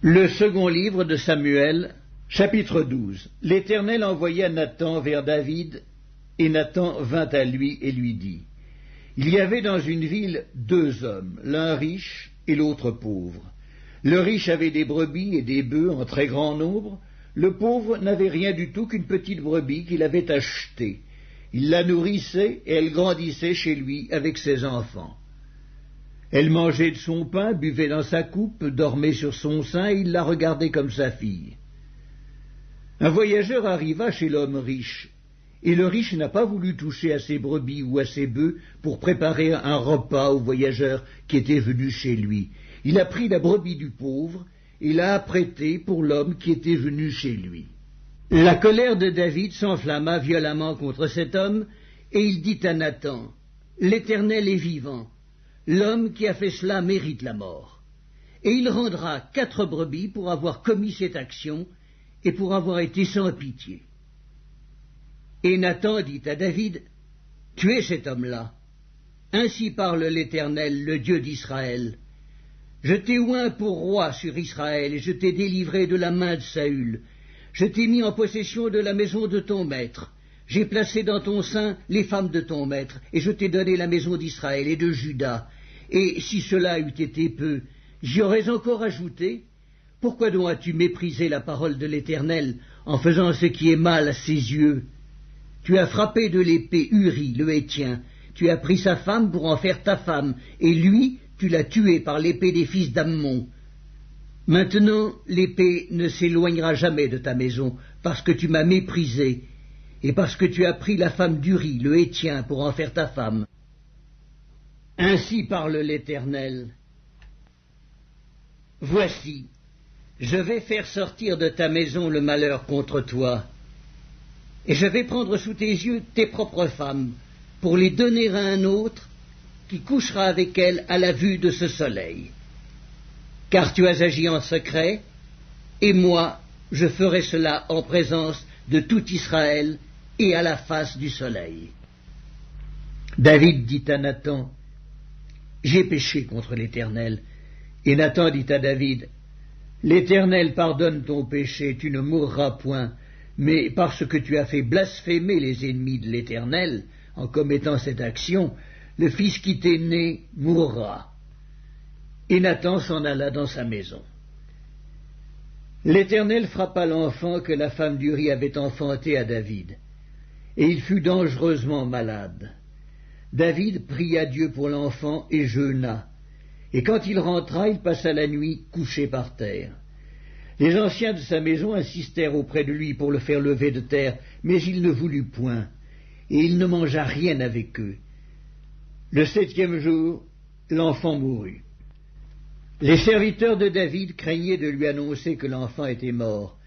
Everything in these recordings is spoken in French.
Le second livre de Samuel, chapitre 12. L'Éternel envoya Nathan vers David, et Nathan vint à lui et lui dit, « Il y avait dans une ville 2 hommes, l'un riche et l'autre pauvre. Le riche avait des brebis et des bœufs en très grand nombre. Le pauvre n'avait rien du tout qu'une petite brebis qu'il avait achetée. Il la nourrissait et elle grandissait chez lui avec ses enfants. Elle mangeait de son pain, buvait dans sa coupe, dormait sur son sein, et il la regardait comme sa fille. Un voyageur arriva chez l'homme riche, et le riche n'a pas voulu toucher à ses brebis ou à ses bœufs pour préparer un repas au voyageur qui était venu chez lui. Il a pris la brebis du pauvre et l'a apprêtée pour l'homme qui était venu chez lui. La colère de David s'enflamma violemment contre cet homme, et il dit à Nathan, « L'Éternel est vivant. L'homme qui a fait cela mérite la mort. Et il rendra 4 brebis pour avoir commis cette action et pour avoir été sans pitié. » Et Nathan dit à David, « Tuez cet homme-là. Ainsi parle l'Éternel, le Dieu d'Israël. Je t'ai oint pour roi sur Israël, et je t'ai délivré de la main de Saül. Je t'ai mis en possession de la maison de ton maître. J'ai placé dans ton sein les femmes de ton maître, et je t'ai donné la maison d'Israël et de Juda. Et si cela eût été peu, j'y aurais encore ajouté. Pourquoi donc as-tu méprisé la parole de l'Éternel en faisant ce qui est mal à ses yeux? Tu as frappé de l'épée Uri, le Héthien. Tu as pris sa femme pour en faire ta femme, et lui, tu l'as tué par l'épée des fils d'Ammon. Maintenant, l'épée ne s'éloignera jamais de ta maison, parce que tu m'as méprisé, et parce que tu as pris la femme d'Uri, le Héthien, pour en faire ta femme. Ainsi parle l'Éternel. Voici, je vais faire sortir de ta maison le malheur contre toi, et je vais prendre sous tes yeux tes propres femmes, pour les donner à un autre, qui couchera avec elles à la vue de ce soleil. Car tu as agi en secret, et moi, je ferai cela en présence de tout Israël et à la face du soleil. » David dit à Nathan, « J'ai péché contre l'Éternel. » Et Nathan dit à David, « L'Éternel pardonne ton péché, tu ne mourras point, mais parce que tu as fait blasphémer les ennemis de l'Éternel en commettant cette action, le fils qui t'est né mourra. » Et Nathan s'en alla dans sa maison. L'Éternel frappa l'enfant que la femme d'Uri avait enfanté à David, et il fut dangereusement malade. David pria Dieu pour l'enfant et jeûna, et quand il rentra, il passa la nuit couché par terre. Les anciens de sa maison insistèrent auprès de lui pour le faire lever de terre, mais il ne voulut point, et il ne mangea rien avec eux. Le 7e jour, l'enfant mourut. Les serviteurs de David craignaient de lui annoncer que l'enfant était mort,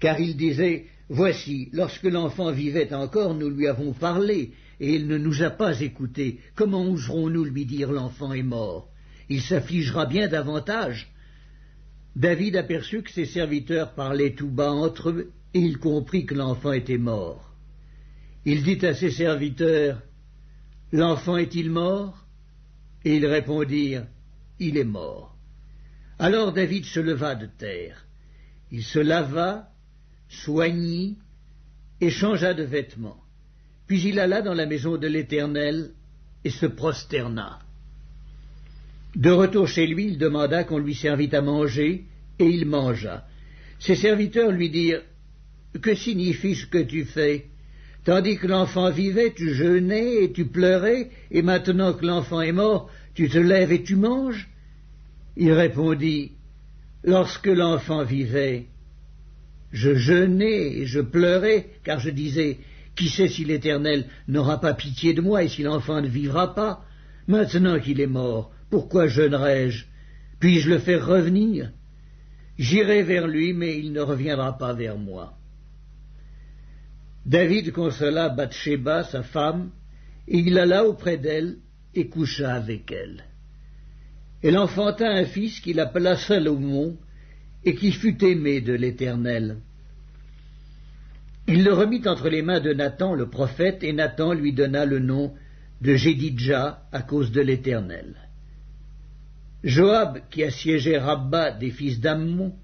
car ils disaient, « Voici, lorsque l'enfant vivait encore, nous lui avons parlé, et il ne nous a pas écoutés. Comment oserons-nous lui dire, l'enfant est mort? Il s'affligera bien davantage. » David aperçut que ses serviteurs parlaient tout bas entre eux, et il comprit que l'enfant était mort. Il dit à ses serviteurs, « L'enfant est-il mort ?» Et ils répondirent, « Il est mort. » Alors David se leva de terre. Il se lava, soignit et changea de vêtements. Puis il alla dans la maison de l'Éternel et se prosterna. De retour chez lui, il demanda qu'on lui servît à manger, et il mangea. Ses serviteurs lui dirent, « Que signifie ce que tu fais? Tandis que l'enfant vivait, tu jeûnais et tu pleurais, et maintenant que l'enfant est mort, tu te lèves et tu manges ?» Il répondit, « Lorsque l'enfant vivait, je jeûnais et je pleurais, car je disais, qui sait si l'Éternel n'aura pas pitié de moi et si l'enfant ne vivra pas? Maintenant qu'il est mort, pourquoi jeûnerais-je? Puis-je le faire revenir? J'irai vers lui, mais il ne reviendra pas vers moi. » David consola Bathsheba, sa femme, et il alla auprès d'elle et coucha avec elle. Elle enfanta un fils qu'il appela Salomon, et qui fut aimé de l'Éternel. Il le remit entre les mains de Nathan le prophète, et Nathan lui donna le nom de Jédidja à cause de l'Éternel. Joab, qui assiégeait Rabba des fils d'Ammon,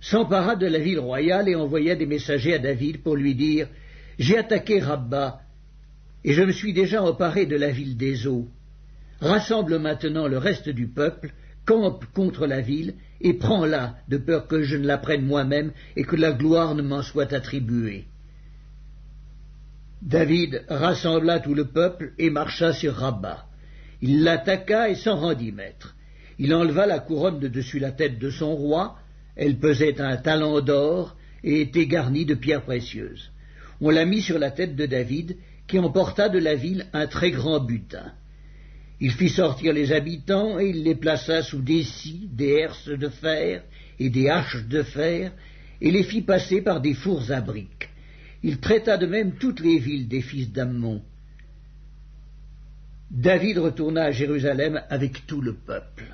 s'empara de la ville royale et envoya des messagers à David pour lui dire « J'ai attaqué Rabba, et je me suis déjà emparé de la ville des eaux. Rassemble maintenant le reste du peuple, campe contre la ville, et prends-la, de peur que je ne la prenne moi-même et que la gloire ne m'en soit attribuée. » David rassembla tout le peuple et marcha sur Rabba. Il l'attaqua et s'en rendit maître. Il enleva la couronne de dessus la tête de son roi, elle pesait un talent d'or et était garnie de pierres précieuses. On la mit sur la tête de David, qui emporta de la ville un très grand butin. Il fit sortir les habitants et il les plaça sous des scies, des herses de fer et des haches de fer, et les fit passer par des fours à briques. Il traita de même toutes les villes des fils d'Ammon. David retourna à Jérusalem avec tout le peuple.